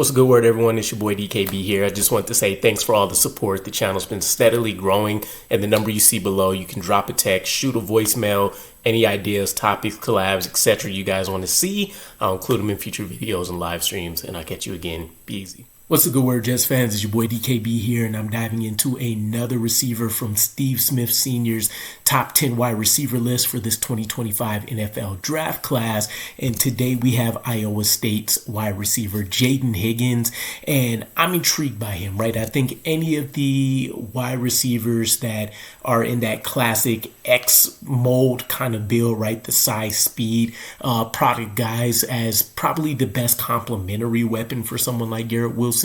What's a good word, everyone? It's your boy DKB here. I just want to say thanks for all the support. The channel's been steadily growing, and the number you see below, you can drop a text, shoot a voicemail, any ideas, topics, collabs, etc. you guys want to see. I'll include them in future videos and live streams, and I'll catch you again. Be easy. What's a good word, Jets fans? It's your boy DKB here, and I'm diving into another receiver from Steve Smith Sr.'s top 10 wide receiver list for this 2025 NFL draft class. And today we have Iowa State's wide receiver Jayden Higgins, and I'm intrigued by him, right? I think any of the wide receivers that are in that classic X mold kind of build, right? The size, speed, product guys as probably the best complementary weapon for someone like Garrett Wilson.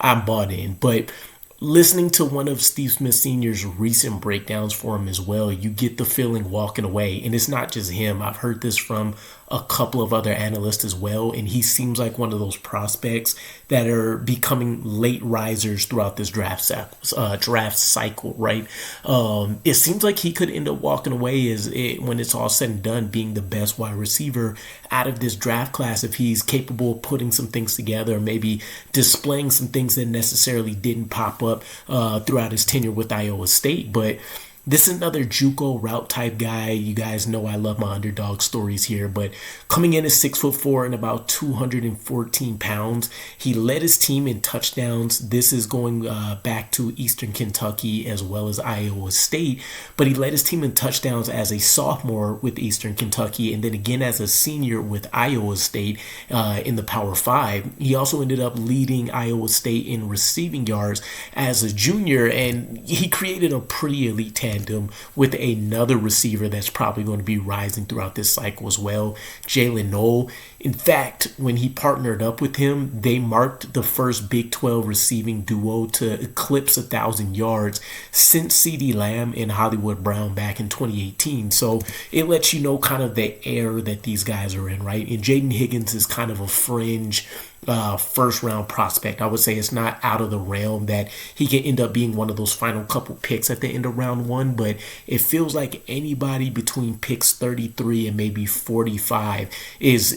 I'm bought in, but listening to one of Steve Smith Sr.'s recent breakdowns for him as well, you get the feeling walking away, and it's not just him. I've heard this from a couple of other analysts as well, and he seems like one of those prospects that are becoming late risers throughout this draft cycle, right? It seems like he could end up walking away when it's all said and done, being the best wide receiver out of this draft class if he's capable of putting some things together, maybe displaying some things that necessarily didn't pop up throughout his tenure with Iowa State. But this is another JUCO route type guy. You guys know I love my underdog stories here, but coming in at 6'4" and about 214 pounds, he led his team in touchdowns. This is going back to Eastern Kentucky as well as Iowa State, but he led his team in touchdowns as a sophomore with Eastern Kentucky, and then again as a senior with Iowa State in the Power 5. He also ended up leading Iowa State in receiving yards as a junior, and he created a pretty elite tandem with another receiver that's probably going to be rising throughout this cycle as well, Jalen Noel. In fact, when he partnered up with him, they marked the first Big 12 receiving duo to eclipse 1,000 yards since CeeDee Lamb and Hollywood Brown back in 2018. So it lets you know kind of the air that these guys are in, right? And Jayden Higgins is kind of a fringe first round prospect. I would say it's not out of the realm that he can end up being one of those final couple picks at the end of round one, but it feels like anybody between picks 33 and maybe 45 is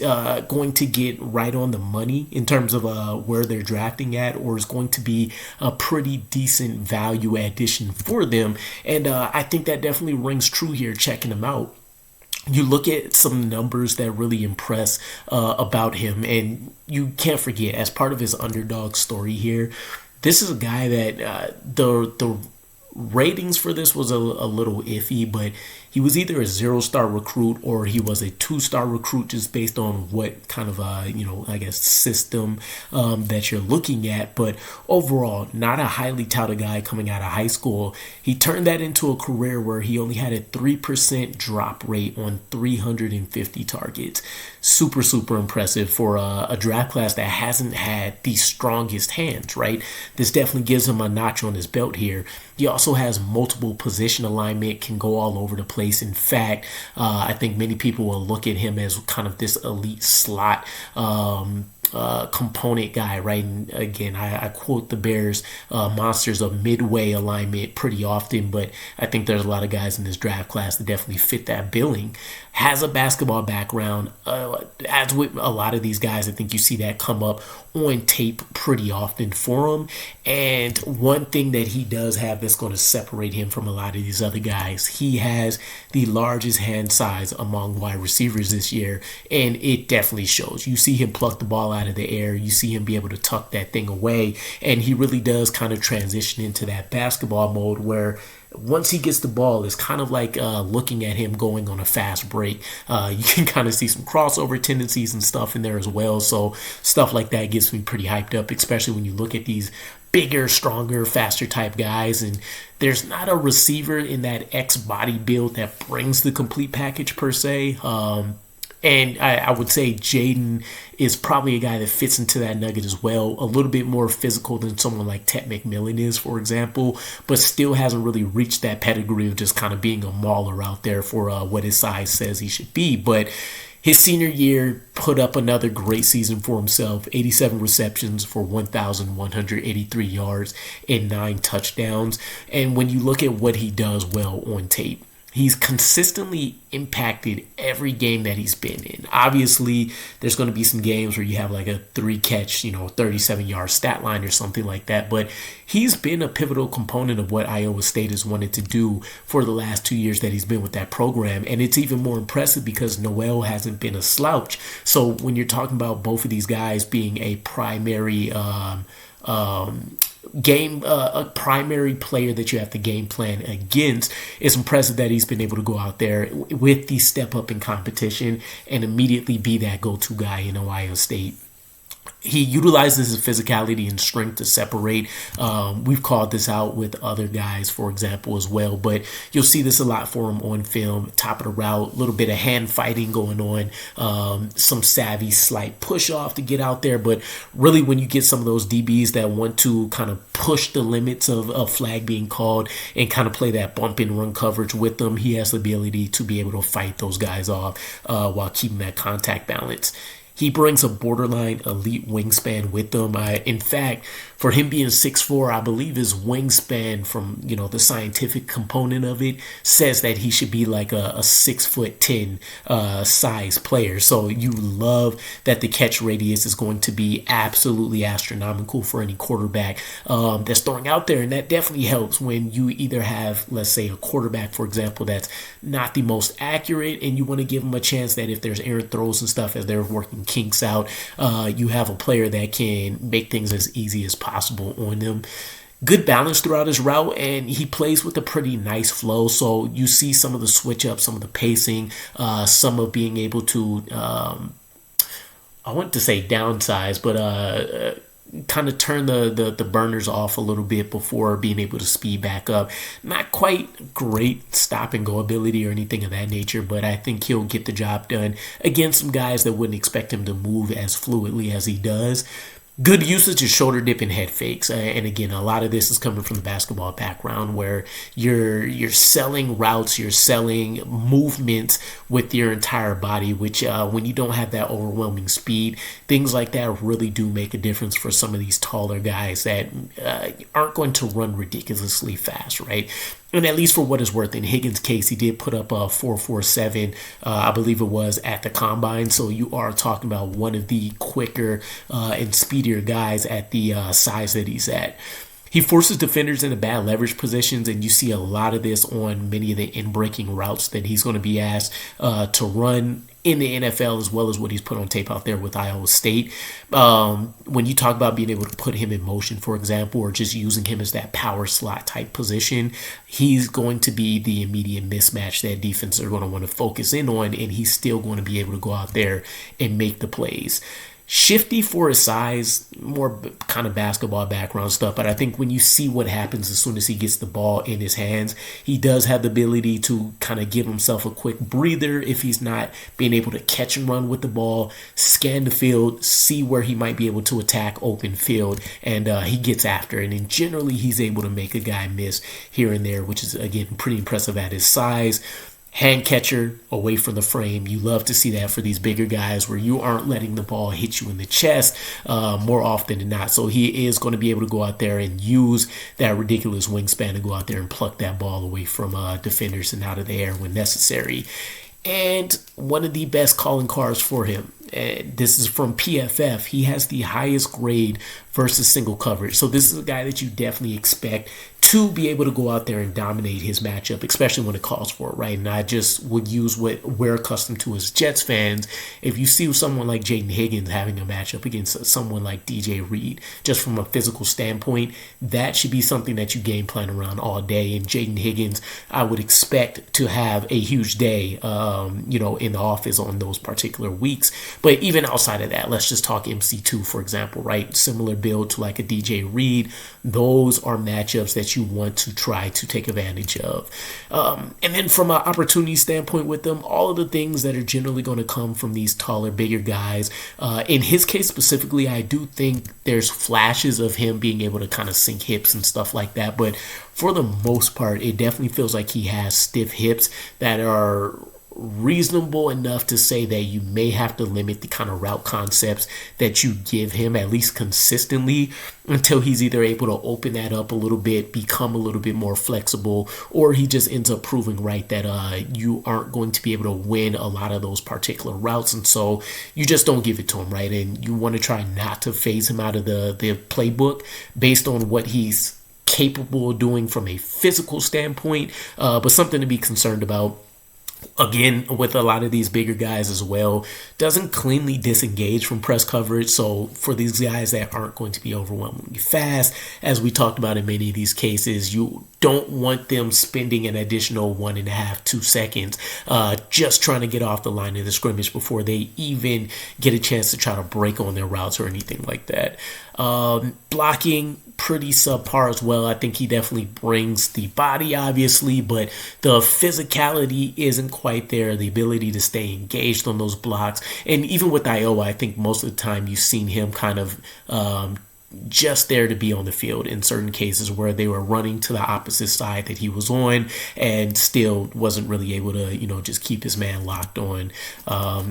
going to get right on the money in terms of where they're drafting at, or is going to be a pretty decent value addition for them. And I think that definitely rings true here checking him out. You look at some numbers that really impress about him, and you can't forget, as part of his underdog story here, this is a guy that the ratings for this was a little iffy, but he was either a 0-star recruit or he was a 2-star recruit, just based on what kind of I guess system that you're looking at. But overall, not a highly touted guy coming out of high school. He turned that into a career where he only had a 3% drop rate on 350 targets. Super impressive for a draft class that hasn't had the strongest hands, right? This definitely gives him a notch on his belt here. He also has multiple position alignment, can go all over the place. In fact, I think many people will look at him as kind of this elite slot component guy, right? And again, I quote the Bears monsters of midway alignment pretty often, but I think there's a lot of guys in this draft class that definitely fit that billing. Has a basketball background. As with a lot of these guys, I think you see that come up on tape pretty often for him. And one thing that he does have that's going to separate him from a lot of these other guys, he has the largest hand size among wide receivers this year, and it definitely shows. You see him pluck the ball out of the air, you see him be able to tuck that thing away, and he really does kind of transition into that basketball mode where once he gets the ball, it's kind of like looking at him going on a fast break. You can kind of see some crossover tendencies and stuff in there as well. So stuff like that gets me pretty hyped up, especially when you look at these bigger, stronger, faster type guys. And there's not a receiver in that X body build that brings the complete package per se. And I would say Jayden is probably a guy that fits into that nugget as well. A little bit more physical than someone like Ted McMillan is, for example, but still hasn't really reached that pedigree of just kind of being a mauler out there for what his size says he should be. But his senior year put up another great season for himself. 87 receptions for 1,183 yards and 9 touchdowns. And when you look at what he does well on tape, He's consistently impacted every game that he's been in. Obviously, there's going to be some games where you have like a 3-catch, 37-yard stat line or something like that. But he's been a pivotal component of what Iowa State has wanted to do for the last 2 years that he's been with that program. And it's even more impressive because Noel hasn't been a slouch. So when you're talking about both of these guys being a primary a primary player that you have to game plan against, it's impressive that he's been able to go out there with the step up in competition and immediately be that go-to guy in Ohio State. He utilizes his physicality and strength to separate. We've called this out with other guys, for example, as well. But you'll see this a lot for him on film. Top of the route, a little bit of hand fighting going on, some savvy, slight push off to get out there. But really, when you get some of those DBs that want to kind of push the limits of a flag being called and kind of play that bump and run coverage with them, he has the ability to be able to fight those guys off while keeping that contact balance. He brings a borderline elite wingspan with him. In fact, for him being 6'4", I believe his wingspan from, the scientific component of it says that he should be like a 6'10" size player. So you love that the catch radius is going to be absolutely astronomical for any quarterback that's throwing out there. And that definitely helps when you either have, let's say, a quarterback, for example, that's not the most accurate, and you want to give him a chance that if there's errant throws and stuff as they're working kinks out, you have a player that can make things as easy as possible on them. Good balance throughout his route, and he plays with a pretty nice flow. So you see some of the switch up, some of the pacing, some of being able to, I want to say downsize, but kind of turn the burners off a little bit before being able to speed back up. Not quite great stop and go ability or anything of that nature, but I think he'll get the job done against some guys that wouldn't expect him to move as fluidly as he does. Good usage of shoulder dip and head fakes. And again, a lot of this is coming from the basketball background where you're selling routes, you're selling movements with your entire body, which when you don't have that overwhelming speed, things like that really do make a difference for some of these taller guys that aren't going to run ridiculously fast, right? And at least for what it's worth, in Higgins' case, he did put up a 4.47, I believe it was, at the combine. So you are talking about one of the quicker and speedier guys at the size that he's at. He forces defenders into bad leverage positions, and you see a lot of this on many of the in-breaking routes that he's going to be asked to run in the NFL, as well as what he's put on tape out there with Iowa State. When you talk about being able to put him in motion, for example, or just using him as that power slot type position, he's going to be the immediate mismatch that defenses are going to want to focus in on, and he's still going to be able to go out there and make the plays. Shifty for his size, more kind of basketball background stuff, but I think when you see what happens as soon as he gets the ball in his hands, he does have the ability to kind of give himself a quick breather if he's not being able to catch and run with the ball, scan the field, see where he might be able to attack open field, and he gets after it. And generally, he's able to make a guy miss here and there, which is, again, pretty impressive at his size. Hand catcher away from the frame. You love to see that for these bigger guys where you aren't letting the ball hit you in the chest more often than not. So he is going to be able to go out there and use that ridiculous wingspan to go out there and pluck that ball away from defenders and out of the air when necessary. And one of the best calling cards for him, this is from PFF, he has the highest grade versus single coverage. So this is a guy that you definitely expect to be able to go out there and dominate his matchup, especially when it calls for it, right? And I just would use what we're accustomed to as Jets fans. If you see someone like Jayden Higgins having a matchup against someone like DJ Reed, just from a physical standpoint, that should be something that you game plan around all day. And Jayden Higgins, I would expect to have a huge day, in the office on those particular weeks. But even outside of that, let's just talk MC2, for example, right? Similar build to like a DJ Reed. Those are matchups that you want to try to take advantage of. And then from an opportunity standpoint with them, all of the things that are generally going to come from these taller, bigger guys. In his case specifically, I do think there's flashes of him being able to kind of sink hips and stuff like that. But for the most part, it definitely feels like he has stiff hips that are reasonable enough to say that you may have to limit the kind of route concepts that you give him, at least consistently, until he's either able to open that up a little bit, become a little bit more flexible, or he just ends up proving right that you aren't going to be able to win a lot of those particular routes, and so you just don't give it to him, right? And you want to try not to phase him out of the playbook based on what he's capable of doing from a physical standpoint, but something to be concerned about. Again, with a lot of these bigger guys as well, doesn't cleanly disengage from press coverage. So for these guys that aren't going to be overwhelmingly fast, as we talked about in many of these cases, you don't want them spending an additional 1.5, 2 seconds just trying to get off the line of the scrimmage before they even get a chance to try to break on their routes or anything like that. Blocking, pretty subpar as well. I think he definitely brings the body, obviously, but the physicality isn't quite there. The ability to stay engaged on those blocks. And even with Iowa, I think most of the time you've seen him kind of just there to be on the field in certain cases where they were running to the opposite side that he was on and still wasn't really able to, just keep his man locked on.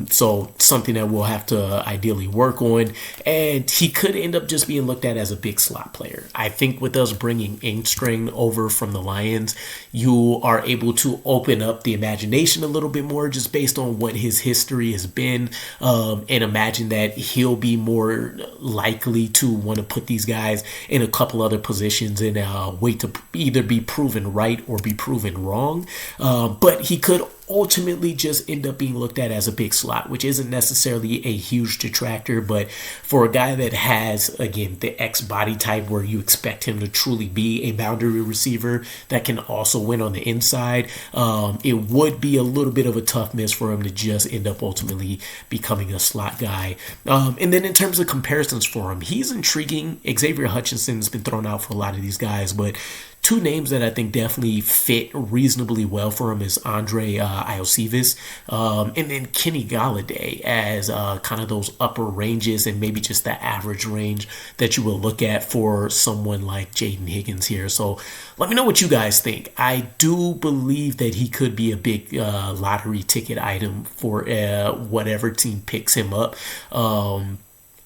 So something that we'll have to ideally work on. And he could end up just being looked at as a big slot player. I think with us bringing Ingstring over from the Lions, you are able to open up the imagination a little bit more just based on what his history has been, and imagine that he'll be more likely to want to put these guys in a couple other positions and wait to either be proven right or be proven wrong. But he could ultimately just end up being looked at as a big slot, which isn't necessarily a huge detractor, but for a guy that has, again, the X body type where you expect him to truly be a boundary receiver that can also win on the inside, it would be a little bit of a tough miss for him to just end up ultimately becoming a slot guy. And then in terms of comparisons for him, he's intriguing. Xavier Hutchinson's been thrown out for a lot of these guys, but two names that I think definitely fit reasonably well for him is Andre Iosivas, and then Kenny Galladay as kind of those upper ranges and maybe just the average range that you will look at for someone like Jayden Higgins here. So let me know what you guys think. I do believe that he could be a big lottery ticket item for whatever team picks him up.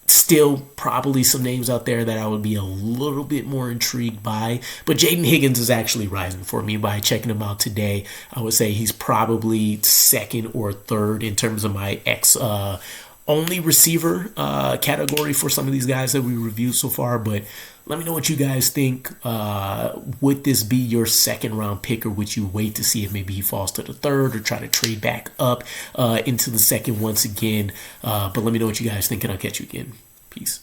Still probably some names out there that I would be a little bit more intrigued by, but Jayden Higgins is actually rising for me. By checking him out today, I would say he's probably second or third in terms of my only receiver category for some of these guys that we reviewed so far. But let me know what you guys think. Would this be your second round pick, or would you wait to see if maybe he falls to the third or try to trade back up into the second once again? But let me know what you guys think, and I'll catch you again. Peace.